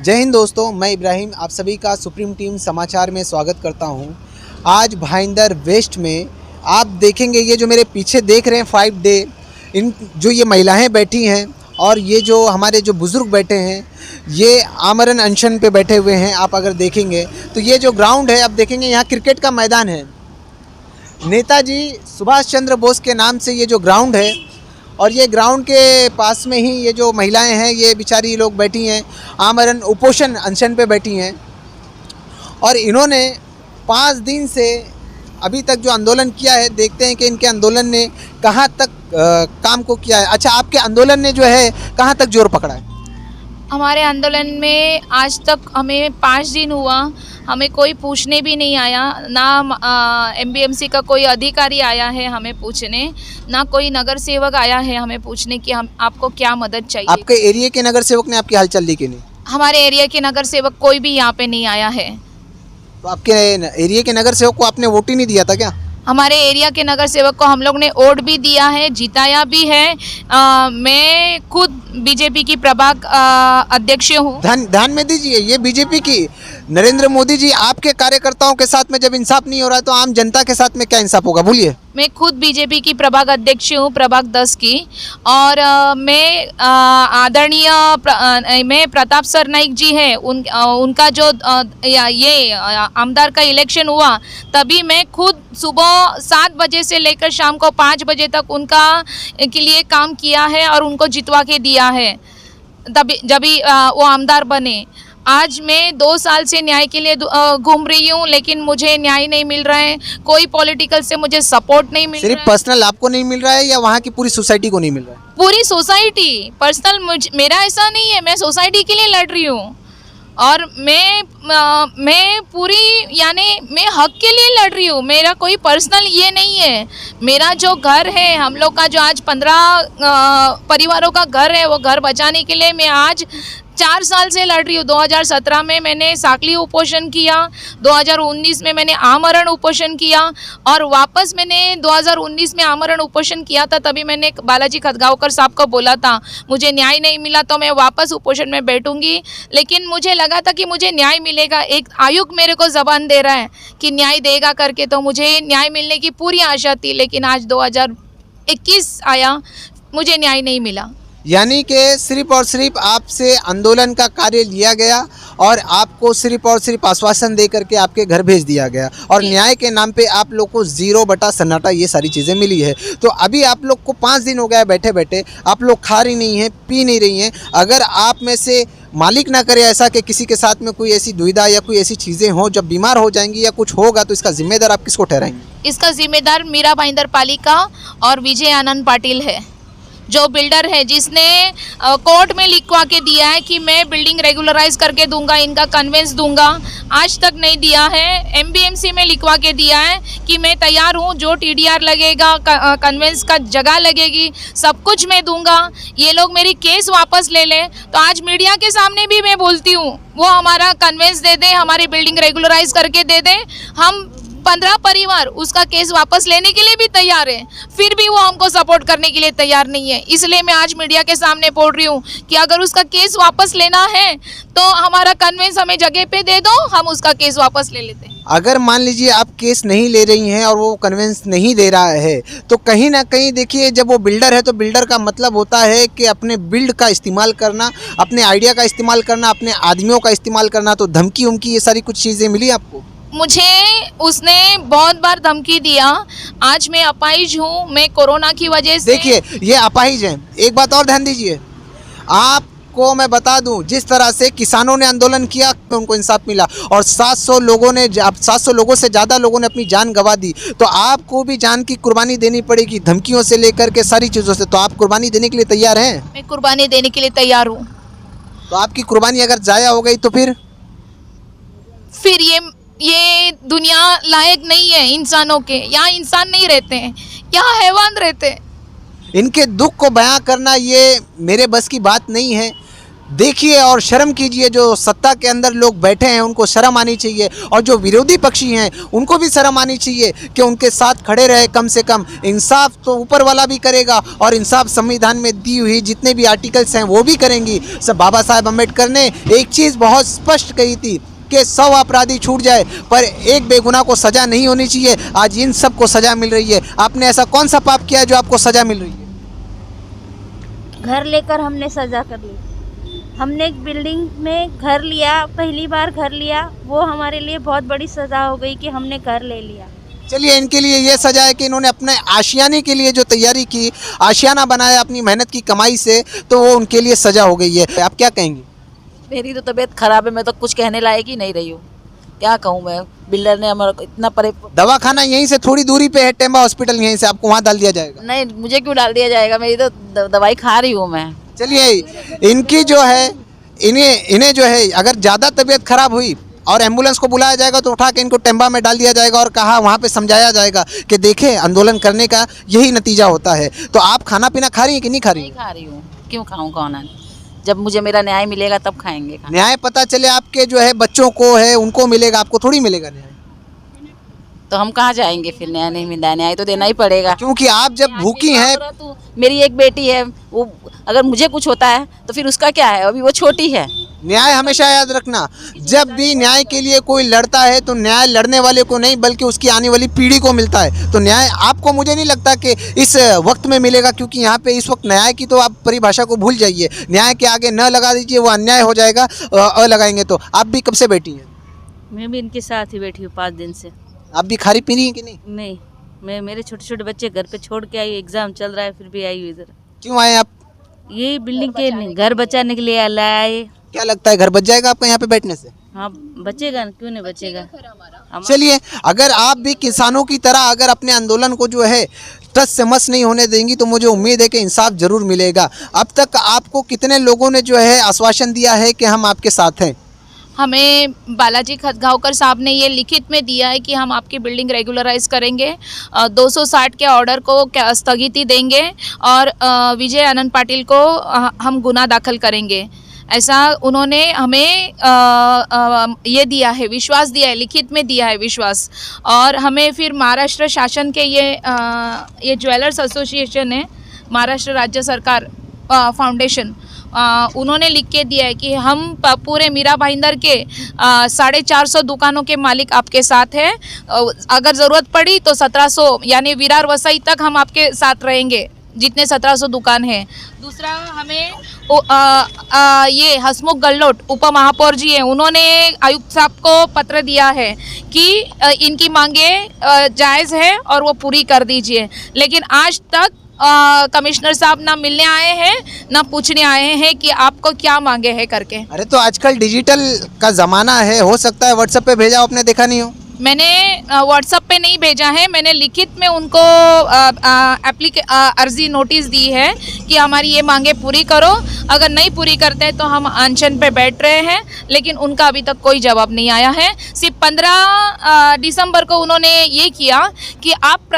जय हिंद दोस्तों, मैं इब्राहिम आप सभी का सुप्रीम टीम समाचार में स्वागत करता हूं। आज भाईंदर वेस्ट में आप देखेंगे, ये जो मेरे पीछे देख रहे हैं 5 डे, इन जो ये महिलाएं बैठी हैं और ये जो हमारे जो बुज़ुर्ग बैठे हैं, ये आमरण अनशन पे बैठे हुए हैं। आप अगर देखेंगे तो ये जो ग्राउंड है, आप देखेंगे यहाँ क्रिकेट का मैदान है। नेताजी सुभाष चंद्र बोस के नाम से ये जो ग्राउंड है, और ये ग्राउंड के पास में ही ये जो महिलाएं हैं, ये बेचारी लोग बैठी हैं, आमरण उपोषण अनशन पे बैठी हैं। और इन्होंने 5 दिन से अभी तक जो आंदोलन किया है, देखते हैं कि इनके आंदोलन ने कहाँ तक काम को किया है। अच्छा, आपके आंदोलन ने जो है कहाँ तक जोर पकड़ा है? हमारे आंदोलन में आज तक हमें 5 दिन हुआ, हमें कोई पूछने भी नहीं आया, ना एमबीएमसी का कोई अधिकारी आया है हमें पूछने, ना कोई नगर सेवक आया है हमें पूछने कि हम आपको क्या मदद चाहिए। आपके एरिया के नगर सेवक ने आपकी हालचाल ली कि नहीं? हमारे एरिया के नगर सेवक कोई भी यहाँ पे नहीं आया है। तो आपके एरिया के नगर सेवक को आपने वोट ही नहीं दिया था क्या? हमारे एरिया के नगर सेवक को हम लोग ने वोट भी दिया है, जिताया भी है। मैं खुद बीजेपी की प्रभाग अध्यक्ष हूँ। ध्यान में दीजिए, ये बीजेपी की नरेंद्र मोदी जी आपके कार्यकर्ताओं के साथ में जब इंसाफ नहीं हो रहा है, तो आम जनता के साथ में क्या इंसाफ होगा? बोलिए। मैं खुद बीजेपी की प्रभाग अध्यक्ष हूँ, प्रभाग 10 की। और मैं आदरणीय मैं प्रताप सर नाइक जी हैं, उनका जो ये आमदार का इलेक्शन हुआ, तभी मैं खुद सुबह 7 बजे से लेकर शाम को 5 बजे तक उनका के लिए काम किया है और उनको जितवा के दिया है, तभी जब वो आमदार बने। आज मैं 2 साल से न्याय के लिए घूम रही हूँ, लेकिन मुझे न्याय नहीं मिल रहा है। कोई पॉलिटिकल से मुझे सपोर्ट नहीं मिल रहा है। सिर्फ पर्सनल आपको नहीं मिल रहा है या वहाँ की पूरी सोसाइटी को नहीं मिल रहा है? पूरी सोसाइटी। पर्सनल मेरा ऐसा नहीं है, मैं सोसाइटी के लिए लड़ रही हूँ। और मैं पूरी यानी मैं हक के लिए लड़ रही हूँ। मेरा कोई पर्सनल ये नहीं है। मेरा जो घर है, हम लोग का जो आज 15 परिवारों का घर है, वो घर बचाने के लिए मैं आज 4 साल से लड़ रही हूँ। 2017 में मैंने साकली उपोषण किया, 2019 में मैंने आमरण उपोषण किया, और वापस मैंने 2019 में आमरण उपोषण किया था। तभी मैंने बालाजी खतगांवकर साहब को बोला था, मुझे न्याय नहीं मिला तो मैं वापस उपोषण में बैठूंगी। लेकिन मुझे लगा था कि मुझे न्याय मिलेगा। एक आयुक्त मेरे को ज़बान दे रहा है कि न्याय देगा करके, तो मुझे न्याय मिलने की पूरी आशा थी। लेकिन आज 2021 आया, मुझे न्याय नहीं मिला। यानी कि सिर्फ और सिर्फ आपसे आंदोलन का कार्य लिया गया और आपको सिर्फ और सिर्फ आश्वासन दे करके आपके घर भेज दिया गया, और न्याय के नाम पे आप लोग को 0 बटा सन्नाटा ये सारी चीज़ें मिली है। तो अभी आप लोग को 5 दिन हो गया बैठे बैठे, आप लोग खा रही नहीं हैं, पी नहीं रही हैं। अगर आप में से मालिक ना करे ऐसा कि किसी के साथ में कोई ऐसी दुविधा या कोई ऐसी चीज़ें हों, जब बीमार हो जाएंगी या कुछ होगा, तो इसका जिम्मेदार आप किसको ठहराएंगे? इसका जिम्मेदार मीरा भाईंदर पालिका और विजय आनंद पाटिल है, जो बिल्डर है, जिसने कोर्ट में लिखवा के दिया है कि मैं बिल्डिंग रेगुलराइज करके दूंगा, इनका कन्वेंस दूंगा। आज तक नहीं दिया है। एमबीएमसी में लिखवा के दिया है कि मैं तैयार हूँ, जो टीडीआर लगेगा, कन्वेंस का जगह लगेगी, सब कुछ मैं दूंगा। ये लोग मेरी केस वापस ले लें, तो आज मीडिया के सामने भी मैं बोलती हूँ, वो हमारा कन्वेंस दे दें, हमारी बिल्डिंग रेगुलराइज करके दे दें। हम 15 परिवार उसका केस वापस लेने के लिए भी तैयार है, फिर भी वो हमको सपोर्ट करने के लिए तैयार नहीं है। इसलिए मैं आज मीडिया के सामने बोल रही हूँ कि अगर उसका केस वापस लेना है तो हमारा कन्वेंस हमें जगह पे दे दो, हम उसका केस वापस ले लेते हैं। अगर मान लीजिए आप केस नहीं ले रही हैं और वो कन्वेंस नहीं दे रहा है, तो कहीं ना कहीं देखिए, जब वो बिल्डर है तो बिल्डर का मतलब होता है कि अपने बिल्ड का इस्तेमाल करना, अपने आइडिया का इस्तेमाल करना, अपने आदमियों का इस्तेमाल करना। तो धमकी उमकी ये सारी कुछ चीज़ें मिली आपको? मुझे उसने बहुत बार धमकी दिया। आज मैं अपाहिज हूँ, मैं कोरोना की वजह से। देखिए, ये अपाहिज हैं। एक बात और ध्यान दीजिए, आपको मैं बता दूं, जिस तरह से किसानों ने आंदोलन किया तो उनको इंसाफ मिला, और 700 लोगों से ज़्यादा लोगों ने अपनी जान गंवा दी। तो आपको भी जान की कुर्बानी देनी पड़ेगी, धमकियों से लेकर के सारी चीज़ों से। तो आप कुर्बानी देने के लिए तैयार हैं? मैं कुर्बानी देने के लिए तैयार हूँ। तो आपकी कुर्बानी अगर ज़ाया हो गई तो फिर ये दुनिया लायक नहीं है इंसानों के। यहाँ इंसान नहीं रहते हैं, यहाँ हैवान रहते हैं। इनके दुख को बयां करना ये मेरे बस की बात नहीं है। देखिए और शर्म कीजिए, जो सत्ता के अंदर लोग बैठे हैं उनको शर्म आनी चाहिए, और जो विरोधी पक्षी हैं उनको भी शर्म आनी चाहिए कि उनके साथ खड़े रहे। कम से कम इंसाफ तो ऊपर वाला भी करेगा, और इंसाफ संविधान में दी हुई जितने भी आर्टिकल्स हैं वो भी करेंगी। सब बाबा साहेब अम्बेडकर ने एक चीज़ बहुत स्पष्ट कही थी कि 100 अपराधी छूट जाए पर एक बेगुनाह को सज़ा नहीं होनी चाहिए। आज इन सब को सज़ा मिल रही है। आपने ऐसा कौन सा पाप किया है जो आपको सज़ा मिल रही है? घर लेकर हमने सजा कर ली। हमने एक बिल्डिंग में घर लिया, पहली बार घर लिया, वो हमारे लिए बहुत बड़ी सज़ा हो गई कि हमने घर ले लिया। चलिए, इनके लिए ये सजा है कि इन्होंने अपने आशियाने के लिए जो तैयारी की, आशियाना बनाया अपनी मेहनत की कमाई से, तो वो उनके लिए सजा हो गई है। आप क्या कहेंगी? मेरी तो तबीयत खराब है, मैं तो कुछ कहने लायक ही नहीं रही हूँ। क्या कहूँ मैं, बिल्डर ने हमारा इतना दवा खाना यहीं से थोड़ी दूरी पे है, टेम्बा हॉस्पिटल, यहीं से आपको वहाँ डाल दिया जाएगा। नहीं, मुझे क्यों डाल दिया जाएगा, मेरी तो दवाई खा रही हूँ मैं। चलिए, इनकी जो है इन्हें जो है अगर ज़्यादा तबीयत खराब हुई और एम्बुलेंस को बुलाया जाएगा तो उठा के इनको टेम्बा में डाल दिया जाएगा और कहा वहाँ पे समझाया जाएगा कि देखें आंदोलन करने का यही नतीजा होता है। तो आप खाना पीना खा रही हैं कि नहीं खा रही? नहीं खा रही हूँ, क्यों खाऊँ खाना? जब मुझे मेरा न्याय मिलेगा तब खाएंगे खाना। न्याय पता चले आपके जो है बच्चों को है उनको मिलेगा, आपको थोड़ी मिलेगा न्याय। तो हम कहाँ जाएंगे फिर? न्याय नहीं मिला, न्याय तो देना ही पड़ेगा। क्योंकि आप जब भूखी हैं, तो मेरी एक बेटी है, वो अगर मुझे कुछ होता है तो फिर उसका क्या है? अभी वो छोटी है। न्याय हमेशा याद रखना, जब भी न्याय के लिए कोई लड़ता है तो न्याय लड़ने वाले को नहीं बल्कि उसकी आने वाली पीढ़ी को मिलता है। तो न्याय आपको, मुझे नहीं लगता कि इस वक्त में मिलेगा, क्योंकि यहाँ पे इस वक्त न्याय की तो आप परिभाषा को भूल जाइए। न्याय के आगे न लगा दीजिए, वो अन्याय हो जाएगा। लगाएंगे तो आप भी कब से बैठी हैं? मैं भी इनके साथ ही बैठी हूँ 5 दिन से। आप भी खारी पी रही हैं कि नहीं? नहीं, मैं मेरे छोटे छोटे बच्चे घर पे छोड़ के आई, एग्ज़ाम चल रहा है फिर भी आई हूँ इधर। क्यों आए आप? ये बिल्डिंग के घर बचाने के लिए लाए। क्या लगता है घर बच जाएगा आपका यहाँ पे बैठने से? हाँ, बचेगा, क्यों नहीं बचेगा। चलिए, अगर आप भी किसानों की तरह अगर अपने आंदोलन को जो है टस से मस नहीं होने देंगी तो मुझे उम्मीद है कि इंसाफ जरूर मिलेगा। अब तक आपको कितने लोगों ने जो है आश्वासन दिया है कि हम आपके साथ हैं? हमें बालाजी खतगांवकर साहब ने ये लिखित में दिया है कि हम आपकी बिल्डिंग रेगुलराइज करेंगे, 260 के ऑर्डर को स्थगिति देंगे और विजय आनंद पाटिल को हम गुना दाखिल करेंगे। ऐसा उन्होंने हमें ये दिया है, विश्वास दिया है, लिखित में दिया है विश्वास। और हमें फिर महाराष्ट्र शासन के ये ज्वेलर्स एसोसिएशन है, महाराष्ट्र राज्य सरकार फाउंडेशन, उन्होंने लिख के दिया है कि हम पूरे मीरा भाईंदर के 450 दुकानों के मालिक आपके साथ हैं। अगर ज़रूरत पड़ी तो 1700 यानी विरार वसई तक हम आपके साथ रहेंगे, जितने 1700 दुकान हैं। दूसरा, हमें ये हसमुख गहलोत उप महापौर जी हैं, उन्होंने आयुक्त साहब को पत्र दिया है कि इनकी मांगे जायज़ है और वो पूरी कर दीजिए। लेकिन आज तक कमिश्नर साहब ना मिलने आए हैं ना पूछने आए हैं कि आपको क्या मांगे हैं करके। अरे तो आजकल डिजिटल का ज़माना है, हो सकता है व्हाट्सएप पे भेजा, आपने देखा नहीं हो? मैंने व्हाट्सएप पे नहीं भेजा है, मैंने लिखित में उनको अर्जी नोटिस दी है कि हमारी ये मांगे पूरी करो। अगर नहीं पूरी करते हैं तो हम अनशन पे बैठ रहे हैं, लेकिन उनका अभी तक कोई जवाब नहीं आया है। सिर्फ 15 दिसंबर को उन्होंने ये किया कि आप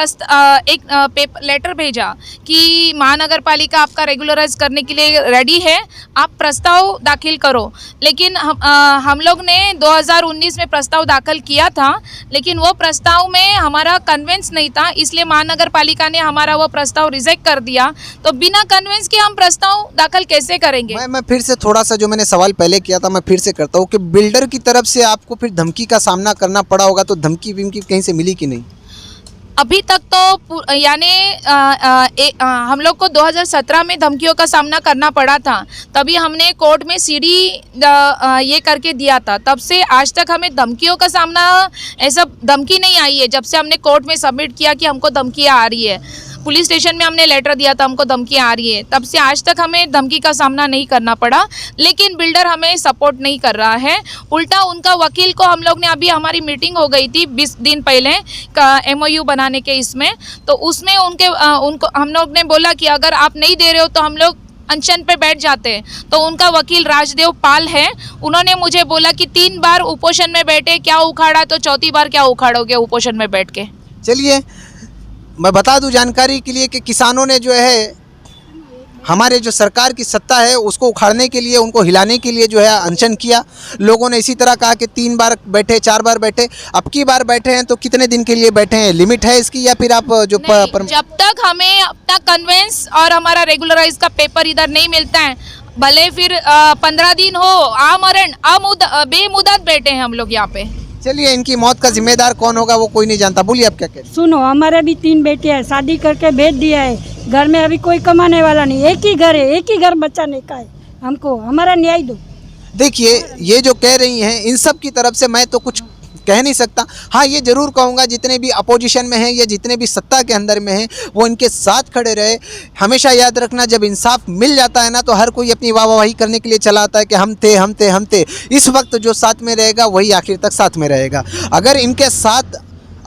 एक लेटर भेजा कि महानगर पालिका आपका रेगुलराइज करने के लिए रेडी है, आप प्रस्ताव दाखिल करो। लेकिन हम लोग ने 2019 में प्रस्ताव दाखिल किया था, लेकिन वो प्रस्ताव में हमारा कन्वेंस नहीं था, इसलिए महानगर पालिका ने हमारा वो प्रस्ताव रिजेक्ट कर दिया। तो बिना कन्वेंस के हम प्रस्ताव दाखिल कैसे करेंगे? मैं फिर से थोड़ा सा जो मैंने सवाल पहले किया था मैं फिर से करता हूँ कि बिल्डर की तरफ से आपको फिर धमकी का सामना करना पड़ा होगा, तो धमकी विमकी कहीं से मिली कि नहीं? अभी तक तो यानी हम लोग को 2017 में धमकियों का सामना करना पड़ा था, तभी हमने कोर्ट में सीडी ये करके दिया था। तब से आज तक हमें धमकियों का सामना, ऐसा धमकी नहीं आई है। जब से हमने कोर्ट में सबमिट किया कि हमको धमकियाँ आ रही है, पुलिस स्टेशन में हमने लेटर दिया था हमको धमकियाँ आ रही है, तब से आज तक हमें धमकी का सामना नहीं करना पड़ा। लेकिन बिल्डर हमें सपोर्ट नहीं कर रहा है, उल्टा उनका वकील को हम लोग ने, अभी हमारी मीटिंग हो गई थी 20 दिन पहले का MOU बनाने के, इसमें तो उसमें उनको हम लोग ने बोला कि अगर आप नहीं दे रहे हो तो हम लोग अनशन पे बैठ जाते हैं। तो उनका वकील राजदेव पाल है, उन्होंने मुझे बोला कि 3 बार उपोषण में बैठे, क्या उखाड़ा, तो चौथी बार क्या उखाड़ोगे उपोषण में बैठ के। चलिए, मैं बता दूं जानकारी के लिए कि किसानों ने जो है हमारे जो सरकार की सत्ता है उसको उखाड़ने के लिए, उनको हिलाने के लिए जो है अनशन किया। लोगों ने इसी तरह कहा कि 3 बार बैठे, 4 बार बैठे। अब की बार बैठे हैं तो कितने दिन के लिए बैठे हैं, लिमिट है इसकी, या फिर आप जो नहीं, जब तक हमें अपना कन्वेंस और हमारा रेगुलराइज का पेपर इधर नहीं मिलता है, भले फिर 15 दिन हो, आमरण बेमुदत बैठे हैं हम लोग यहाँ पे। चलिए, इनकी मौत का जिम्मेदार कौन होगा वो कोई नहीं जानता। बोलिए आप क्या कह रहे हैं? सुनो, हमारे भी 3 बेटे हैं, शादी करके भेज दिया है। घर में अभी कोई कमाने वाला नहीं, एक ही घर है, एक ही घर बचाने का है। हमको हमारा न्याय दो। देखिए, ये जो कह रही हैं इन सब की तरफ से मैं तो कुछ कह नहीं सकता। हाँ, ये जरूर कहूँगा जितने भी अपोजिशन में हैं या जितने भी सत्ता के अंदर में हैं वो इनके साथ खड़े रहे। हमेशा याद रखना, जब इंसाफ मिल जाता है ना तो हर कोई अपनी वाहवाही करने के लिए चला आता है कि हम थे। इस वक्त जो साथ में रहेगा वही आखिर तक साथ में रहेगा। अगर इनके साथ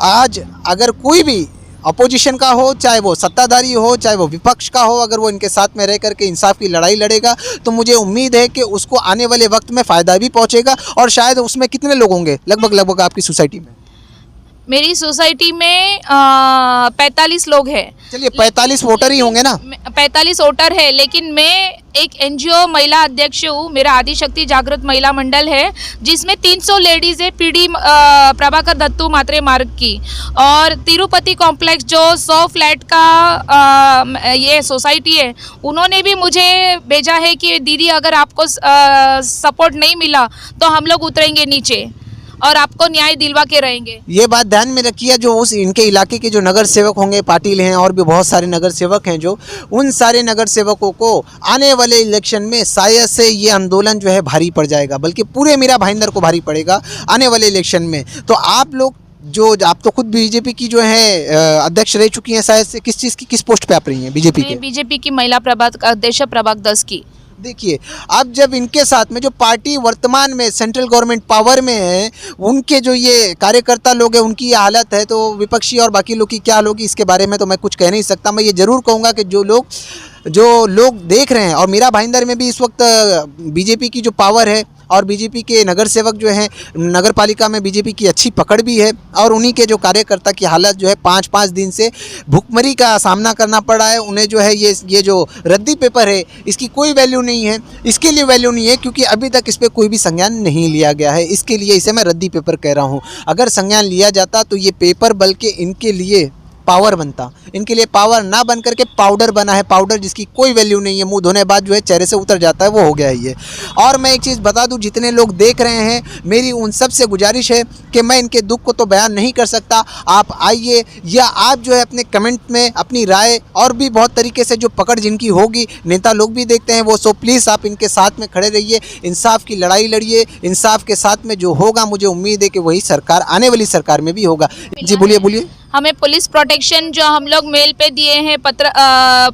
आज अगर कोई भी अपोजिशन का हो, चाहे वो सत्ताधारी हो, चाहे वो विपक्ष का हो, अगर वो इनके साथ में रह करके इंसाफ की लड़ाई लड़ेगा तो मुझे उम्मीद है कि उसको आने वाले वक्त में फ़ायदा भी पहुंचेगा। और शायद उसमें कितने लोग होंगे लगभग आपकी सोसाइटी में? मेरी सोसाइटी में 45 लोग हैं। चलिए, 45 वोटर ही होंगे ना? 45 वोटर है, लेकिन मैं एक एनजीओ महिला अध्यक्ष हूँ। मेरा आदिशक्ति जागृत महिला मंडल है जिसमें 300 लेडीज़ है, पीडी प्रभाकर दत्तू मात्रे मार्ग की। और तिरुपति कॉम्प्लेक्स जो 100 फ्लैट का ये सोसाइटी है, उन्होंने भी मुझे भेजा है कि दीदी अगर आपको सपोर्ट नहीं मिला तो हम लोग उतरेंगे नीचे और आपको न्याय दिलवा के रहेंगे। ये बात ध्यान में रखिए, जो उस इनके इलाके के जो नगर सेवक होंगे, पाटिल हैं और भी बहुत सारे नगर सेवक हैं, जो उन सारे नगर सेवकों को आने वाले इलेक्शन में शायद से ये आंदोलन जो है भारी पड़ जाएगा, बल्कि पूरे मीरा भाईंदर को भारी पड़ेगा आने वाले इलेक्शन में। तो आप लोग जो, आप तो खुद बीजेपी की जो है अध्यक्ष रह चुकी हैं, शायद से किस चीज़ की, किस पोस्ट पे आप रही हैं बीजेपी के? बीजेपी की महिला अध्यक्ष प्रभाग 10 की। देखिए, अब जब इनके साथ में जो पार्टी वर्तमान में सेंट्रल गवर्नमेंट पावर में है, उनके जो ये कार्यकर्ता लोग हैं, उनकी ये हालत है, तो विपक्षी और बाकी लोग की क्या हाल होगी इसके बारे में तो मैं कुछ कह नहीं सकता। मैं ये ज़रूर कहूँगा कि जो लोग देख रहे हैं, और मीरा भाईंदर में भी इस वक्त बीजेपी की जो पावर है और बीजेपी के नगर सेवक जो हैं, नगर पालिका में बीजेपी की अच्छी पकड़ भी है, और उन्हीं के जो कार्यकर्ता की हालत जो है 5-5 दिन से भुखमरी का सामना करना पड़ा है। उन्हें जो है ये जो रद्दी पेपर है इसकी कोई वैल्यू नहीं है। इसके लिए वैल्यू नहीं है क्योंकि अभी तक इस पर कोई भी संज्ञान नहीं लिया गया है। इसके लिए इसे मैं रद्दी पेपर कह रहा हूँ। अगर संज्ञान लिया जाता तो ये पेपर बल्कि इनके लिए पावर बनता। इनके लिए पावर ना बन करके पाउडर बना है, पाउडर जिसकी कोई वैल्यू नहीं है, मुंह धोने बाद जो है चेहरे से उतर जाता है, वो हो गया है ये। और मैं एक चीज़ बता दूं, जितने लोग देख रहे हैं, मेरी उन सब से गुजारिश है कि मैं इनके दुख को तो बयान नहीं कर सकता। आप आइए, या आप जो है अपने कमेंट में अपनी राय और भी बहुत तरीके से जो पकड़ जिनकी होगी, नेता लोग भी देखते हैं वो, सो प्लीज़ आप इनके साथ में खड़े रहिए, इंसाफ की लड़ाई लड़िए। इंसाफ के साथ में जो होगा, मुझे उम्मीद है कि वही सरकार आने वाली सरकार में भी होगा। जी बोलिए। हमें पुलिस प्रोटेक्शन जो हम लोग मेल पे दिए हैं, पत्र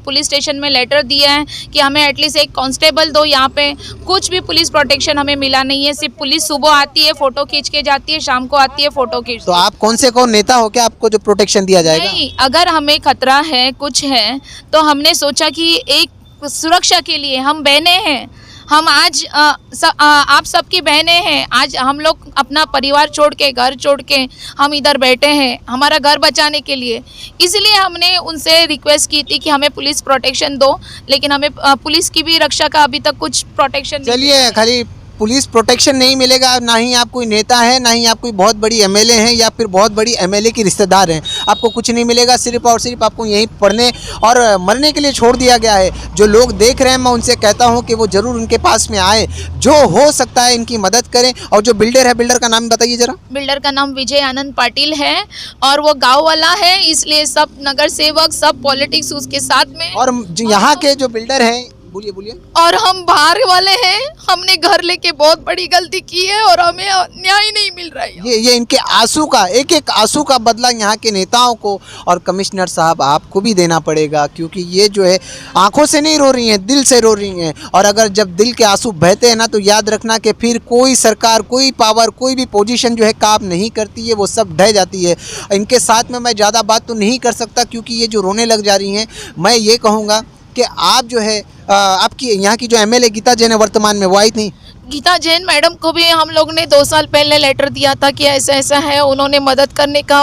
पुलिस स्टेशन में लेटर दिए हैं कि हमें एटलीस्ट एक कांस्टेबल दो। यहाँ पे कुछ भी पुलिस प्रोटेक्शन हमें मिला नहीं है। सिर्फ पुलिस सुबह आती है, फोटो खींच के जाती है, शाम को आती है, फोटो खींच। तो आप कौन नेता हो क्या आपको जो प्रोटेक्शन दिया जाएगा? नहीं, अगर हमें खतरा है, कुछ है, तो हमने सोचा कि एक सुरक्षा के लिए हम बहनें हैं, हम आज आप सबकी बहनें हैं, आज हम लोग अपना परिवार छोड़ के, घर छोड़ के हम इधर बैठे हैं हमारा घर बचाने के लिए। इसलिए हमने उनसे रिक्वेस्ट की थी कि हमें पुलिस प्रोटेक्शन दो, लेकिन हमें पुलिस की भी रक्षा का अभी तक कुछ प्रोटेक्शन। चलिए, खाली पुलिस प्रोटेक्शन नहीं मिलेगा, ना ही आप कोई नेता है, ना ही आप कोई बहुत बड़ी एमएलए हैं या फिर बहुत बड़ी एमएलए की रिश्तेदार हैं, आपको कुछ नहीं मिलेगा। सिर्फ और सिर्फ आपको यहीं पढ़ने और मरने के लिए छोड़ दिया गया है। जो लोग देख रहे हैं, मैं उनसे कहता हूं कि वो ज़रूर उनके पास में आए, जो हो सकता है इनकी मदद करें। और जो बिल्डर है, बिल्डर का नाम बताइए ज़रा। बिल्डर का नाम विजय आनंद पाटिल है और वो गाँव वाला है, इसलिए सब नगर सेवक, सब पॉलिटिक्स उसके साथ में। और जो यहाँ के जो बिल्डर हैं, बोलिए। और हम बाहर वाले हैं, हमने घर लेके बहुत बड़ी गलती की है और हमें न्याय नहीं मिल रहा है। ये इनके आंसू का, एक आंसू का बदला यहाँ के नेताओं को और कमिश्नर साहब आपको भी देना पड़ेगा, क्योंकि ये जो है आंखों से नहीं रो रही हैं, दिल से रो रही हैं। और अगर जब दिल के आंसू बहते हैं ना, तो याद रखना कि फिर कोई सरकार, कोई पावर, कोई भी पोजीशन जो है काम नहीं करती है, वो सब ढह जाती है। इनके साथ में मैं ज़्यादा बात तो नहीं कर सकता क्योंकि ये जो रोने लग जा रही हैं। मैं ये कहूँगा कि आप जो है आपकी यहाँ की जो एमएलए गीता जैन है वर्तमान में, वो आई थी? गीता जैन मैडम को भी हम लोग ने 2 साल पहले लेटर दिया था कि ऐसा ऐसा है, उन्होंने मदद करने का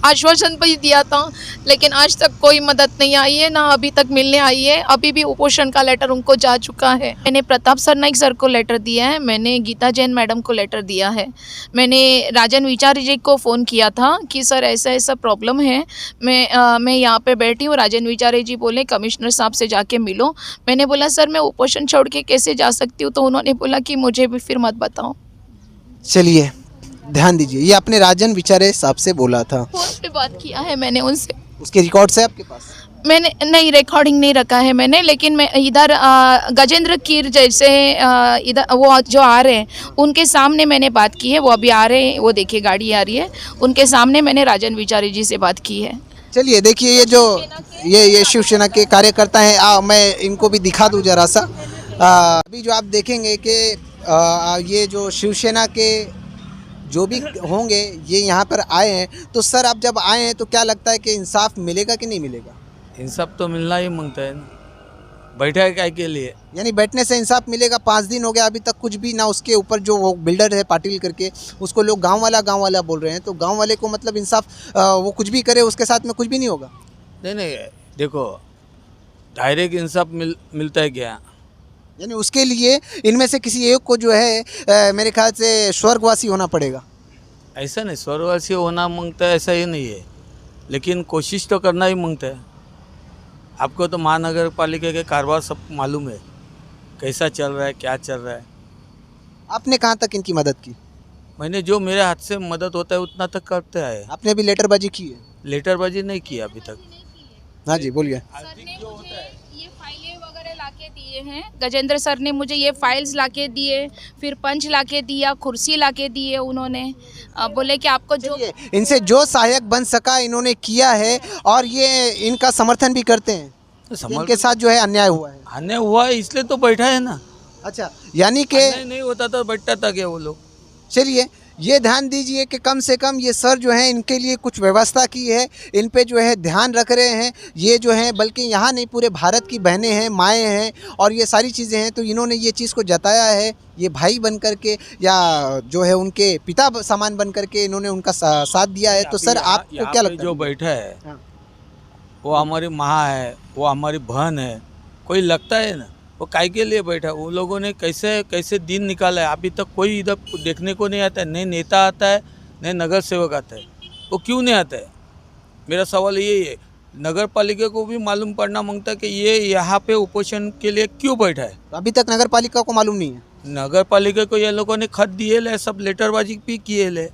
आश्वासन भी दिया था, लेकिन आज तक कोई मदद नहीं आई है, ना अभी तक मिलने आई है। अभी भी उपोषण का लेटर उनको जा चुका है। मैंने प्रताप सरनाइक सर को लेटर दिया है, मैंने गीता जैन मैडम को लेटर दिया है, मैंने राजन विचारी जी को फ़ोन किया था कि सर ऐसा ऐसा प्रॉब्लम है, मैं यहाँ पे बैठी हूँ। राजन विचारी जी बोले कमिश्नर साहब से जाके मिलो। मैंने बोला सर मैं उपोषण छोड़ के कैसे जा सकती हूँ, तो उन्होंने बोला कि मुझे भी फिर मत बताओ। चलिए ध्यान दीजिए, ये आपने राजन विचारे साहब से बोला था, फ़ोन पे बात किया है मैंने उनसे। उसके रिकॉर्ड्स है आपके पास? मैंने नहीं, रिकॉर्डिंग नहीं रखा है मैंने, लेकिन मैं इधर गजेंद्र कीर जैसे इधर वो जो आ रहे हैं उनके सामने मैंने बात की है। वो अभी आ रहे हैं, वो देखिए गाड़ी आ रही है, उनके सामने मैंने राजन विचारी जी से बात की है। चलिए देखिए, ये जो ये शिवसेना के कार्यकर्ता हैं, मैं इनको भी दिखा दूं जरा सा। अभी जो आप देखेंगे कि ये जो शिवसेना के जो भी होंगे ये यहाँ पर आए हैं, तो सर आप जब आए हैं तो क्या लगता है कि इंसाफ मिलेगा कि नहीं मिलेगा? इंसाफ तो मिलना ही मांगता है ना, बैठा है काय के लिए। यानी बैठने से इंसाफ मिलेगा? 5 दिन हो गया अभी तक कुछ भी ना, उसके ऊपर जो वो बिल्डर है पाटिल करके, उसको लोग गांव वाला बोल रहे हैं, तो गांव वाले को मतलब इंसाफ वो कुछ भी करे उसके साथ में कुछ भी नहीं होगा? नहीं देखो, डायरेक्ट इंसाफ मिलता है क्या? यानी उसके लिए इनमें से किसी एक को जो है मेरे ख्याल से स्वर्गवासी होना पड़ेगा। ऐसा नहीं स्वर्गवासी होना मांगता है, ऐसा ही नहीं है, लेकिन कोशिश तो करना ही मांगता है। आपको तो महानगर पालिका के कारोबार सब मालूम है, कैसा चल रहा है, क्या चल रहा है। आपने कहाँ तक इनकी मदद की? मैंने जो मेरे हाथ से मदद होता है उतना तक करते आए। आपने अभी लेटरबाजी की है? लेटरबाजी नहीं की अभी तक। हाँ जी बोलिए। सर ने मुझे ये फाइलें वगैरह लाके दिए हैं, गजेंद्र सर ने मुझे ये फाइल्स लाके दिए, फिर पंच लाके दिया, कुर्सी लाके दिए उन्होंने। बोले कि आपको जो इनसे जो सहायक बन सका इन्होंने किया है, और ये इनका समर्थन भी करते हैं। इनके साथ जो है अन्याय हुआ है। अन्याय हुआ है इसलिए तो बैठा है ना। अच्छा, यानी कि नहीं होता तो बैठता था क्या वो लोग? चलिए ये ध्यान दीजिए कि कम से कम ये सर जो है इनके लिए कुछ व्यवस्था की है, इन पे जो है ध्यान रख रहे हैं। ये जो है बल्कि यहाँ नहीं पूरे भारत की बहनें हैं, माएँ हैं, और ये सारी चीज़ें हैं, तो इन्होंने ये चीज़ को जताया है। ये भाई बन करके या जो है उनके पिता समान बन करके इन्होंने उनका साथ दिया है। तो सर आपको क्या लगता है? जो बैठा है हाँ। वो हमारी माँ है, वो हमारी बहन है, कोई लगता है ना वो काय के लिए बैठा। वो लोगों ने कैसे दिन निकाला है, अभी तक कोई इधर देखने को नहीं आता है। नहीं नेता आता है, नहीं नगर सेवक आता है, वो क्यों नहीं आता है? मेरा सवाल यही है। नगर पालिका को भी मालूम पड़ना मांगता है कि ये यहाँ पे उपोषण के लिए क्यों बैठा है। अभी तक नगर पालिका को मालूम नहीं है? नगर पालिका को ये लोगों ने खत दिए ले, सब लेटरबाजी भी किए ले।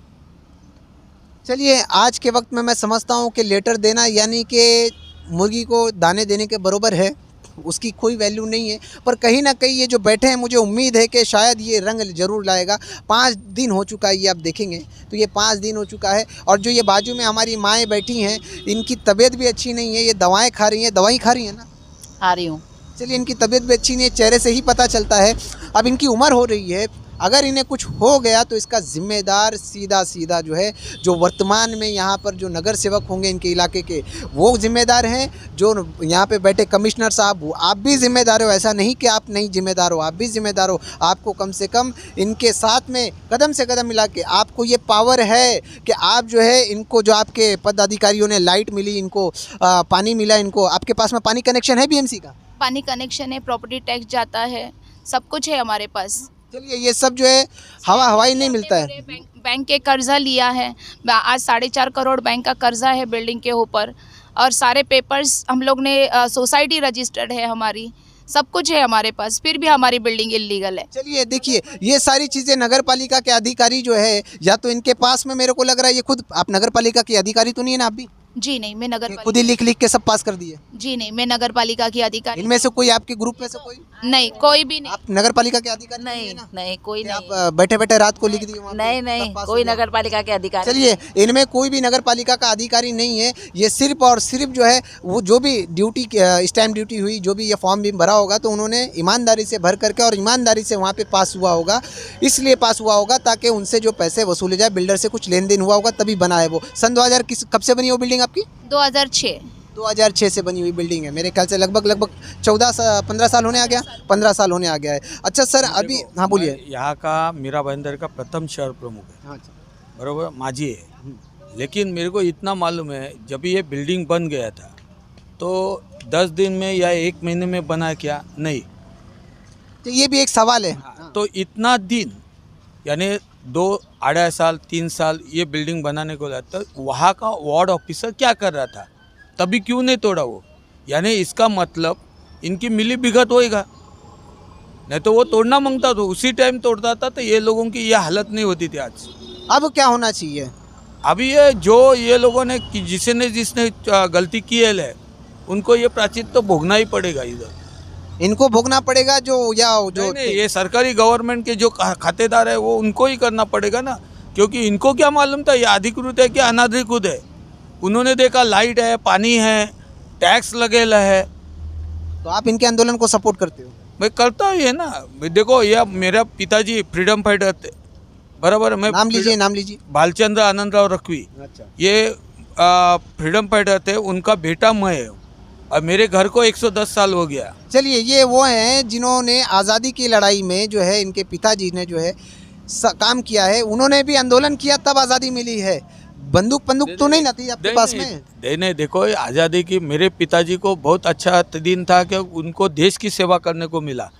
चलिए आज के वक्त में मैं समझता हूँ कि लेटर देना यानी कि मुर्गी को दाने देने के बराबर है, उसकी कोई वैल्यू नहीं है। पर कहीं ना कहीं ये जो बैठे हैं, मुझे उम्मीद है कि शायद ये रंग जरूर लाएगा। 5 दिन हो चुका है, ये आप देखेंगे तो ये 5 दिन हो चुका है। और जो ये बाजू में हमारी माएँ बैठी हैं, इनकी तबीयत भी अच्छी नहीं है, ये दवाएँ खा रही हैं। दवाई खा रही है ना? आ रही हूँ। चलिए इनकी तबीयत भी अच्छी नहीं है, चेहरे से ही पता चलता है। अब इनकी उम्र हो रही है, अगर इन्हें कुछ हो गया तो इसका जिम्मेदार सीधा जो है, जो वर्तमान में यहाँ पर जो नगर सेवक होंगे इनके इलाके के, वो जिम्मेदार हैं। जो यहाँ पे बैठे कमिश्नर साहब, वो आप भी जिम्मेदार हो। ऐसा नहीं कि आप नहीं जिम्मेदार हो, आप भी जिम्मेदार हो। आपको कम से कम इनके साथ में कदम से कदम मिला के आपको ये पावर है कि आप जो है इनको, जो आपके पदाधिकारियों ने लाइट मिली, इनको पानी मिला, इनको आपके पास में पानी कनेक्शन है बीएमसी का? पानी कनेक्शन है, प्रॉपर्टी टैक्स जाता है, सब कुछ है हमारे पास। चलिए ये सब जो है हवाई नहीं मिलता है। बैंक के कर्जा लिया है, आज 4.5 करोड़ बैंक का कर्जा है बिल्डिंग के ऊपर, और सारे पेपर्स हम लोग ने सोसाइटी रजिस्टर्ड है हमारी, सब कुछ है हमारे पास, फिर भी हमारी बिल्डिंग इलीगल है। चलिए देखिए, ये सारी चीज़ें नगर पालिका के अधिकारी जो है, या तो इनके पास में, मेरे को लग रहा है ये खुद, आप नगर पालिका के अधिकारी तो नहीं है ना आप भी? जी नहीं, मैं नगर खुद ही लिख के सब पास कर दिए? जी नहीं, मैं नगर पालिका की अधिकारी। इनमें से कोई आपके ग्रुप में से कोई? नहीं, कोई भी नहीं। आप नगर पालिका के अधिकारी नहीं कोई नहीं। आप बैठे बैठे रात को लिख दिए वहाँ पे, नहीं सब पास कोई हो गया? नगर पालिका के अधिकारी। चलिए इनमें कोई भी नगर पालिका का अधिकारी नहीं है। ये सिर्फ और सिर्फ जो है वो जो भी ड्यूटी, स्टैम्प ड्यूटी हुई, जो भी ये फॉर्म भी भरा होगा, तो उन्होंने ईमानदारी से भर करके और ईमानदारी से वहाँ पे पास हुआ होगा। इसलिए पास हुआ होगा ताकि उनसे जो पैसे वसूले जाए, बिल्डर से कुछ लेन देन हुआ होगा तभी बना है वो। सन 2000 कब से बनी वो बिल्डिंग आपकी? 2006। 2006 से बनी हुई बिल्डिंग है, मेरे ख्याल से लगभग 15 साल होने आ गया, 15 साल होने आ गया है। अच्छा सर, अभी हाँ बोलिए। मैं यहाँ का मीरा भाईंदर का प्रथम शहर प्रमुख है, हाँ बराबर, माझी है। लेकिन मेरे को इतना मालूम है, जब ये बिल्डिंग बन गया था तो 10 दिन में या 1 महीने में बना क्या? नहीं। तो ये भी एक सवाल है। तो इतना दिन यानी 2-2.5 साल 3 साल ये बिल्डिंग बनाने को लगा, तो वहाँ का वार्ड ऑफिसर क्या कर रहा था? तभी क्यों नहीं तोड़ा वो? यानी इसका मतलब इनकी मिली भिगत होएगा, नहीं तो वो तोड़ना मांगता तो उसी टाइम तोड़ता था, तो ये लोगों की ये हालत नहीं होती थी आज। अब क्या होना चाहिए? अभी ये जो ये लोगों ने जिसने गलती की है उनको ये प्रायश्चित तो भोगना ही पड़ेगा इधर। इनको भोगना पड़ेगा जो नहीं, ये सरकारी गवर्नमेंट के जो खातेदार है वो उनको ही करना पड़ेगा ना, क्योंकि इनको क्या मालूम था ये अधिकृत है कि अनाधिकृत है? उन्होंने देखा लाइट है, पानी है, टैक्स लगेला है। तो आप इनके आंदोलन को सपोर्ट करते हो? मैं करता ही है ना। देखो ये मेरा पिताजी फ्रीडम फाइटर थे, बराबर। मैं नाम लीजिए। भालचंद्र आनंदराव रखवी, अच्छा। ये फ्रीडम फाइटर थे, उनका बेटा मैं है और मेरे घर को 110 साल हो गया। चलिए, ये वो हैं जिन्होंने आज़ादी की लड़ाई में जो है इनके पिताजी ने जो है काम किया है, उन्होंने भी आंदोलन किया तब आज़ादी मिली है। बंदूक तो नहीं ना थी आपके पास में? नहीं, देखो आज़ादी की मेरे पिताजी को बहुत अच्छा दिन था कि उनको देश की सेवा करने को मिला,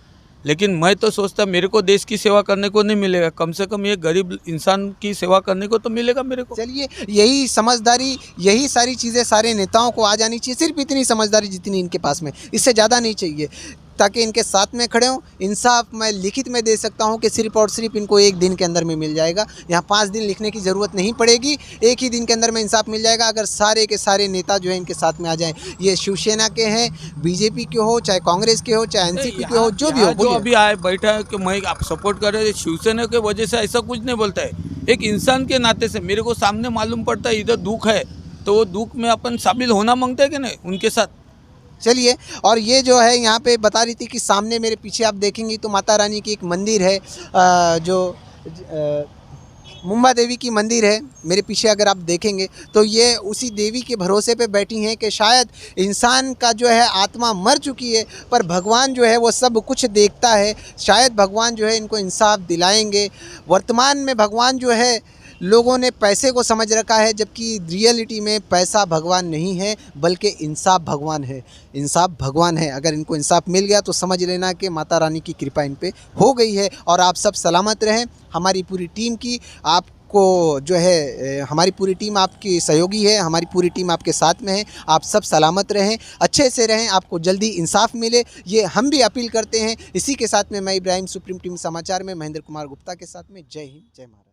लेकिन मैं तो सोचता मेरे को देश की सेवा करने को नहीं मिलेगा, कम से कम ये गरीब इंसान की सेवा करने को तो मिलेगा मेरे को। चलिए, यही समझदारी, यही सारी चीज़ें सारे नेताओं को आ जानी चाहिए, सिर्फ इतनी समझदारी जितनी इनके पास में, इससे ज़्यादा नहीं चाहिए, ताकि इनके साथ में खड़े हों। इंसाफ मैं लिखित में दे सकता हूं कि सिर्फ और सिर्फ इनको 1 दिन के अंदर में मिल जाएगा। यहाँ 5 दिन लिखने की ज़रूरत नहीं पड़ेगी, 1 ही दिन के अंदर में इंसाफ मिल जाएगा, अगर सारे के सारे नेता जो है इनके साथ में आ जाएं। ये शिवसेना के हैं, बीजेपी के हो, चाहे कांग्रेस के हो, चाहे एनसीपी के हो, जो भी हो। जो अभी आए बैठा है कि मैं आप सपोर्ट कर रहे शिवसेना की वजह से, ऐसा कुछ नहीं बोलता है। एक इंसान के नाते से मेरे को सामने मालूम पड़ता है इधर दुख है, तो वो दुख में अपन शामिल होना मांगते हैं कि नहीं उनके साथ। चलिए, और ये जो है यहाँ पे बता रही थी कि सामने मेरे पीछे आप देखेंगी तो माता रानी की एक मंदिर है, जो मुंबा देवी की मंदिर है। मेरे पीछे अगर आप देखेंगे तो ये उसी देवी के भरोसे पे बैठी हैं कि शायद इंसान का जो है आत्मा मर चुकी है, पर भगवान जो है वो सब कुछ देखता है, शायद भगवान जो है इनको इंसाफ दिलाएंगे। वर्तमान में भगवान जो है लोगों ने पैसे को समझ रखा है, जबकि रियलिटी में पैसा भगवान नहीं है, बल्कि इंसाफ भगवान है। इंसाफ भगवान है। अगर इनको इंसाफ मिल गया तो समझ लेना कि माता रानी की कृपा इन पे हो गई है। और आप सब सलामत रहें। हमारी पूरी टीम की आपको जो है, हमारी पूरी टीम आपकी सहयोगी है, हमारी पूरी टीम आपके साथ में है। आप सब सलामत रहें, अच्छे से रहें, आपको जल्दी इंसाफ मिले, ये हम भी अपील करते हैं। इसी के साथ में मैं इब्राहिम, सुप्रीम टीम समाचार में महेंद्र कुमार गुप्ता के साथ में। जय हिंद, जय महाराज।